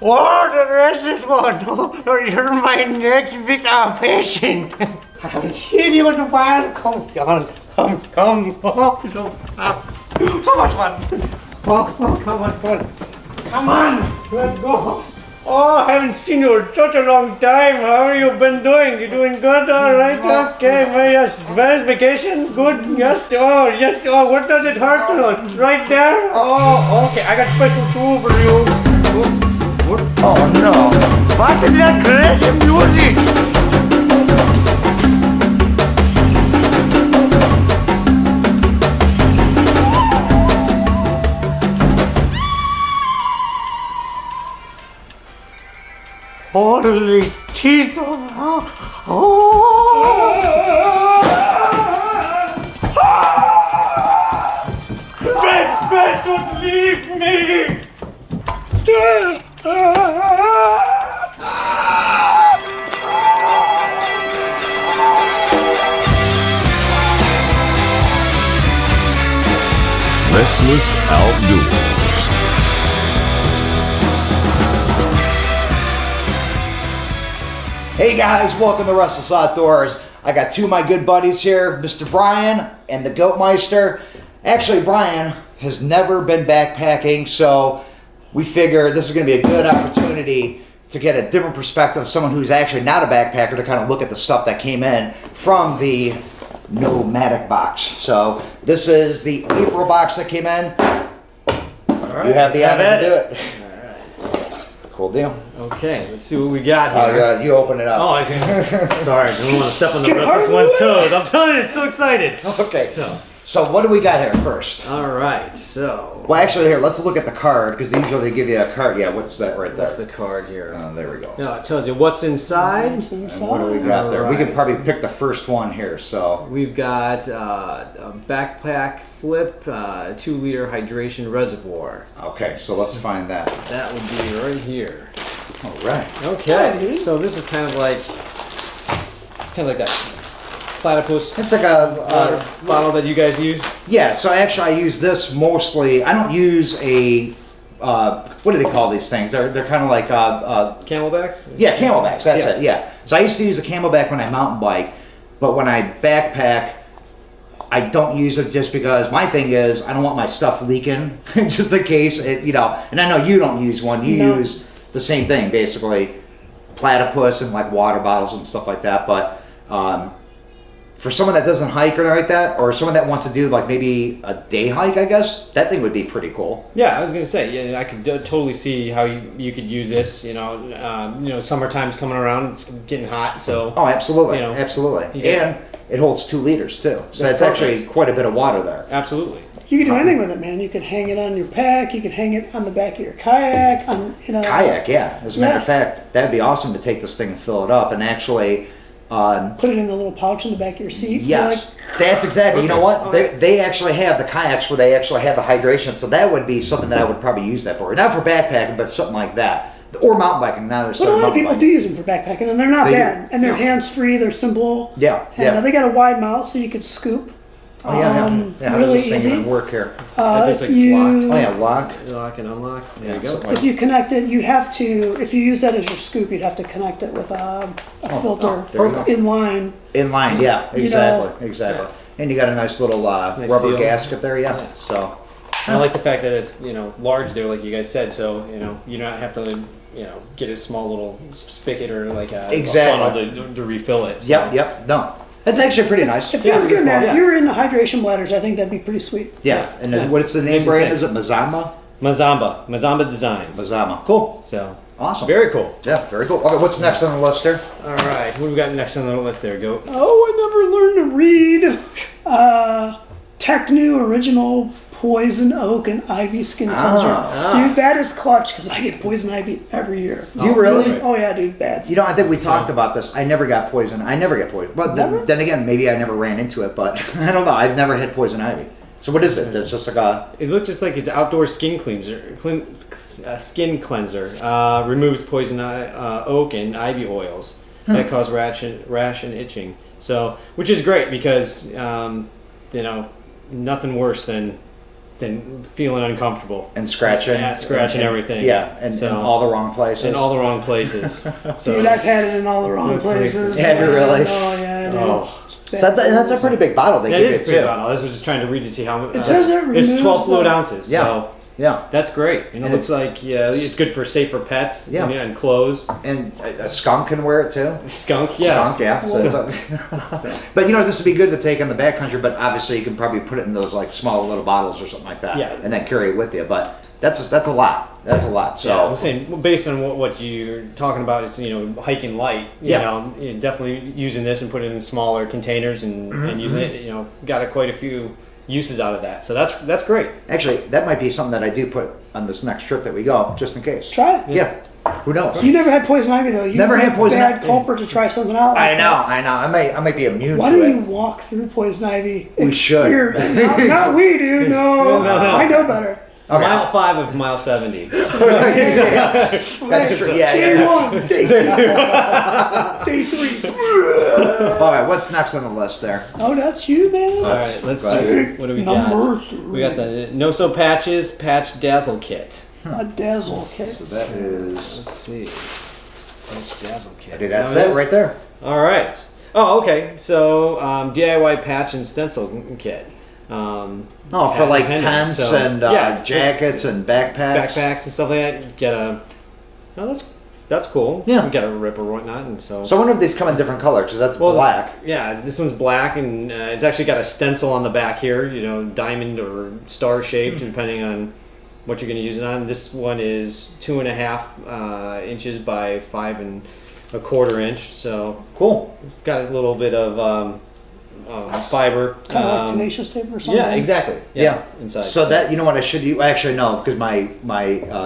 Oh, the restless one. Oh, you're my next patient. I'm seeing you in the wild. Come on. Oh, so much fun. Oh, come on, fun. Come on, let's go. Oh, I haven't seen you in such a long time. How have you been doing? You doing good? All right, okay. Well, yes, advanced vacation, good. Yes. Oh, what does it hurt? Right there. Oh, okay. I got special tool for you. Oh no! What is that crazy music? Holy teeth! Ben, don't leave me! Restless Outdoors. Hey guys, welcome to Restless Outdoors. I got two of my good buddies here, Mr. Brian and the Goatmeister. Actually, Brian has never been backpacking, so we figure this is going to be a good opportunity to get a different perspective of someone who's actually not a backpacker to kind of look at the stuff that came in from the Nomadik box. So this is the April box that came in. All right, You have the honor to do it. All right. Cool deal. Okay, let's see what we got Oh, here. God, you open it up. Oh, okay. Sorry, I don't want to step on the restless one's toes. I'm telling you, it's so excited. Okay. So what do we got here first? All right, so. Well, actually, here, let's look at the card, because usually they give you a card. Yeah, what's that right there? What's the card here? There we go. No, it tells you what's inside. And what do we got there? We can Alright. probably pick the first one here, so. We've got a backpack flip, 2-liter hydration reservoir. Okay, so let's find that. That would be right here. All right. Okay, so this is kind of like, that platypus It's like water bottle that you guys use. yeah, so actually I use this mostly, I don't use a, what do they call these things? They're kind of like, Camelbacks? yeah, camelbacks, that's Yeah. it, yeah. So I used to use a camelback when I mountain bike, but when I backpack, I don't use it just because my thing is I don't want my stuff leaking, just in case, and I know you don't use one, you use the same thing, basically, platypus and like water bottles and stuff like that, but for someone that doesn't hike or like that, or someone that wants to do like maybe a day hike, I guess, that thing would be pretty cool. Yeah, I was gonna say, yeah, I could totally see how you could use this. Summertime's coming around; it's getting hot, so. Oh, absolutely, You know, absolutely, yeah. and it holds 2 liters too, so that's That's actually perfect. quite a bit of water there. Absolutely. You can do anything with it, man. You can hang it on your pack. You can hang it on the back of your kayak. Kayak, yeah. As a matter of fact, that'd be awesome to take this thing and fill it up, and actually. Put it in a little pouch in the back of your seat. Yes, that's exactly. You know what? They actually have the kayaks where they actually have the hydration, so that would be something that I would probably use that for. Not for backpacking, but something like that, or mountain biking. Now there's But a lot of people do use them for backpacking, and they're not They do. bad. And they're hands-free. They're simple. Yeah, And yeah. they got a wide mouth, so you could scoop. Oh yeah. How does really this thing easy. even work here? It's If like locked. Oh yeah, lock. Lock and unlock. There you Yeah, go. something If you connect it, you'd have to. If you use that as your scoop, you'd have to connect it with a filter there you go. in line. In line, yeah, You exactly, exactly. And you got a nice little rubber seal. gasket there, yeah. Yeah. So. I like the fact that it's large there, like you guys said. So you don't have to get a small little spigot or like a Exactly. funnel to refill it. So. Yep. No, that's actually pretty nice. It feels good, man. Yeah. If you're into hydration bladders, I think that'd be pretty sweet. Yeah, and what's the name Here's the brand? thing. Is it Mazama? Mazamba Designs. Mazama. Cool. So Awesome. very cool. Yeah, very cool. Okay, what's next on the list here? All right, what do we got next on the list there, Goat? Oh, I never learned to read. Technu Original Poison Oak and Ivy Skin Cleanser. Dude, that is clutch because I get poison ivy every year. Do you really? Oh, yeah, dude, bad. You know, I think we talked about this. I never got poison. I never get poison. But then again, maybe I never ran into it. But I don't know. I've never hit poison ivy. So what is it? It's just like a. It looks just like it's outdoor skin cleanser. Skin cleanser removes poison oak and ivy oils that cause rash and itching. So, which is great because nothing worse than than feeling uncomfortable. And scratching. Yeah, scratching everything. Yeah, and So- in all the wrong places. In all the wrong places. So Dude, I've had it in all the wrong places. Have you really? Oh, yeah, dude. Oh. So that's a pretty big bottle they That give you is a pretty too. bottle. I was just trying to read to see how much. It says it it's removes 12 fluid the- ounces. Yeah. So Yeah. that's great. And it And looks like it's good for safer pets. Yeah. And clothes. And a skunk can wear it too. Skunk, yes. Skunk, yeah. But this would be good to take in the backcountry. But obviously, you can probably put it in those like small little bottles or something like that, Yeah. and then carry it with you. But that's a lot. That's a lot. So Yeah, I'm saying based on what you're talking about is hiking light. Definitely using this and putting it in smaller containers and using it. Got quite a few uses out of that. So that's great. actually, that might be something that I do put on this next trip that we go, just in case. Try it. Yeah. Who knows? You never had poison ivy though. You Never had poison bad ivy. culprit to try something out. Like I know. I might be immune Why to don't it. you walk through poison ivy? We should. Experiment. Not we, dude. No. No. I know better. Okay. Mile 5 of mile 70. That's true. Yeah. Day yeah. 1, day 2, day 3. All right. What's next on the list there? Oh, that's you, man. All right, let's Right. see. What do we got? Number We got the No So Patches Patch Dazzle Kit. A dazzle kit. So that is. Let's see. Patch Dazzle Kit. I think Is that's that what it is? right there. All right. Oh, okay. So DIY patch and stencil kit. Oh, for like Pendant, tents so- and yeah, jackets and backpacks. backpacks and stuff like that. Get a. Oh, that's cool. Yeah. You get a rip or whatnot, and so. So I wonder if these come in different colors because that's Well, black. Yeah, this one's black, and it's actually got a stencil on the back here. Diamond or star shaped, depending on what you're going to use it on. This one is 2.5 inches by 5.25 inch. So Cool. it's got a little bit of fiber. Kind of like tenacious tape or something. Yeah, exactly. Yeah. Inside. So that what I should use. Actually, no, because my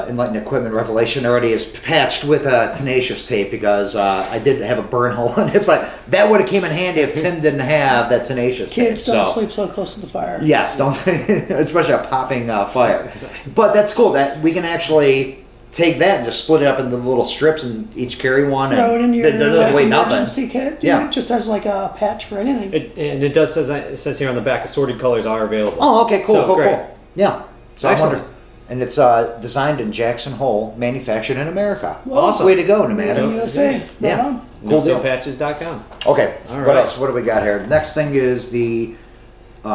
Enlightened Equipment Revelation already is patched with tenacious tape because I did have a burn hole in it. But that would have came in handy if Tim didn't have that tenacious Kids tape. don't So sleep so close to the fire. yes, don't especially a popping fire. But that's cool that we can actually take that and just split it up into little strips and each carry one. Throw it in and your it doesn't weigh nothing. emergency kit. Dude. Yeah. It just has like a patch for anything. It says here on the back, assorted colors are available. Oh, okay, cool, So, cool, great. cool. Yeah. So I Excellent. wonder. And it's designed in Jackson Hole, manufactured in America. Awesome. Way to go, Made in Nomadik. USA. Right Yeah. on. Cool deal. NoSoPatches.com. Okay, All what right. else? What do we got here? Next thing is the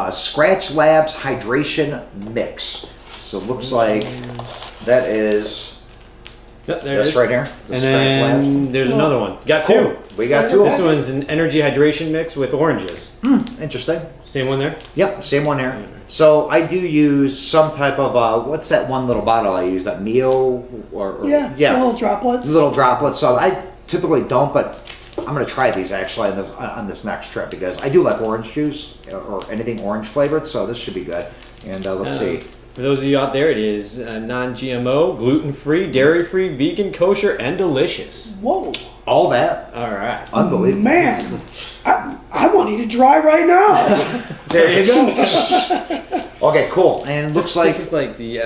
Scratch Labs Hydration Mix. So it looks like that is Yep, there it this is. right here. The And Scratch then Labs. there's another one. Got Cool. two. We got two. This one's an energy hydration mix with oranges. Interesting. Same one there? Yep, same one here. So I do use some type of what's that one little bottle I use? That Mio or Yeah. Little droplets. little droplets. So I typically don't, but I'm gonna try these actually on this next trip because I do like orange juice or anything orange flavored. So this should be good. And let's see. For those of you out there, it is non-GMO, gluten-free, dairy-free, vegan, kosher, and delicious. Whoa. All that, All right. unbelievable. Man. I want to eat it dry right now. There you go. Okay, cool. And it looks like this is like the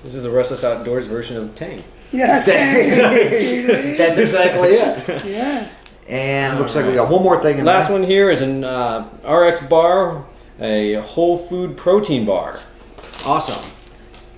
this is the Restless Outdoors version of Tang. Yeah. that's exactly it. Yeah. And looks like we got one more thing in Last there. one here is an RX bar, a whole food protein bar. Awesome.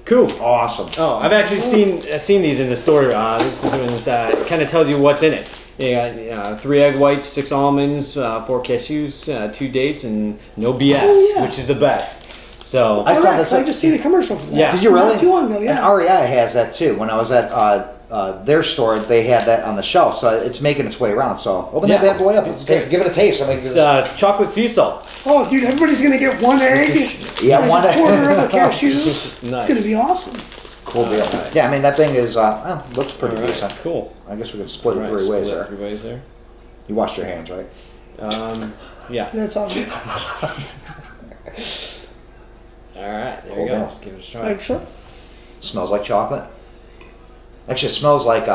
Cool. Awesome. Oh, I've actually seen these in the store. This one's kind of tells you what's in it. You got 3 egg whites, 6 almonds, 4 cashews, 2 dates, and no BS, Oh, yeah. which is the best. So I saw Correct. this. I just seen a commercial for that. Yeah. Did you really? Not too long ago, yeah. And REI has that too. When I was at their store, they had that on the shelf, so it's making its way around. So open that Yeah. bad boy up. Let's give it a taste. I mean, it's chocolate sea salt. Oh, dude, everybody's going to get 1 egg. Yeah, like one a egg. quarter of a cashew. It's Nice. going to be awesome. cool deal. Yeah, I mean that thing is looks pretty All right, decent. cool. I guess we can split it All right, 3 ways split it there. 3 ways there. You washed your hands, right? Yeah. That's awesome. All right, there Cool you go. deal. Let's give it a try. Like, sure. Smells like chocolate. Actually, it smells like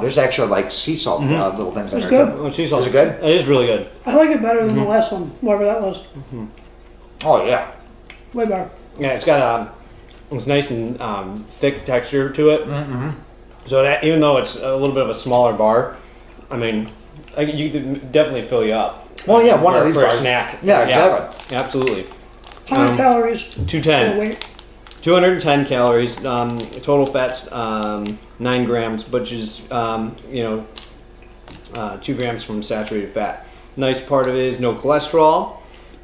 there's actually like sea salt little things in It's there. good. too. Oh, cheese sauce. Is it good? It is really good. I like it better than the last one, whatever that was. Oh yeah. Way better. Yeah, it's got it's nice and thick texture to it. Mm-hmm. So that even though it's a little bit of a smaller bar, I mean, you could definitely fill you up. Well, yeah, one of these for bars. a snack. Yeah, exactly. Absolutely. 100 calories. 210. For weight. 210 calories. Total fat's 9 grams, which is 2 grams from saturated fat. Nice part of it is no cholesterol,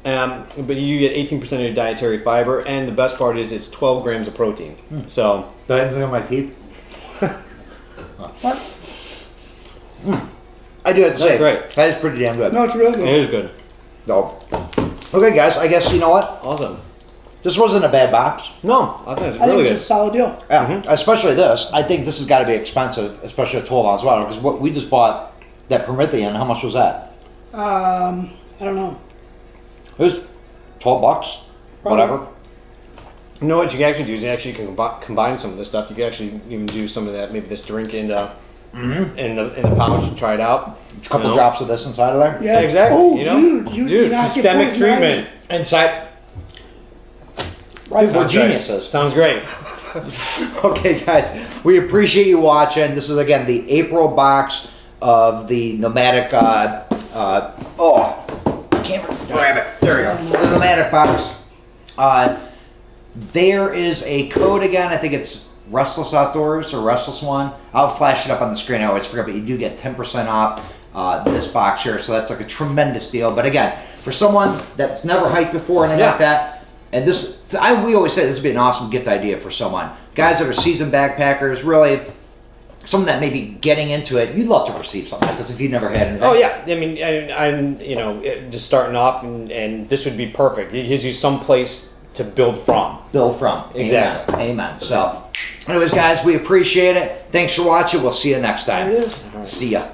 but you get 18% of your dietary fiber, and the best part is it's 12 grams of protein. So Do I have anything on my teeth? What? I do have to say, great. that is pretty damn good. No, it's really it good. is good. No. Okay, guys, I guess you know what? Awesome. This wasn't a bad box. No, I think it's I think really it's good. a solid deal. Yeah, especially this. I think this has got to be expensive, especially a 12 ounce bottle, because what we just bought, that Promethean, how much was that? I don't know. It was $12, whatever. You know what you can actually do is you actually can combine some of this stuff. You can actually even do some of that, maybe this drink in the pouch and try it out. A couple drops of this inside of there. Yeah, Exactly. Oh, you know? dude, knocked your systemic poison ivy. treatment. Inside. Right. Dude, we're Sounds great. geniuses. Sounds great. Okay, guys, we appreciate you watching. This is again the April box of the Nomadik. Can't grab it. There we go. The Nomadik box. There is a code again. I think it's Restless Outdoors or Restless One. I'll flash it up on the screen. I always forget, but you do get 10% off this box here. So that's like a tremendous deal. But again, for someone that's never hiked before and anything like that, and we always say this would be an awesome gift idea for someone. Guys that are seasoned backpackers, really, someone that may be getting into it, you'd love to receive something like this if you've never had anything. Oh yeah, I mean, I'm just starting off, and this would be perfect. It gives you some place to build from. Build from. Exactly. Amen. So, anyways, guys, we appreciate it. Thanks for watching. We'll see you next time. There it is. See ya.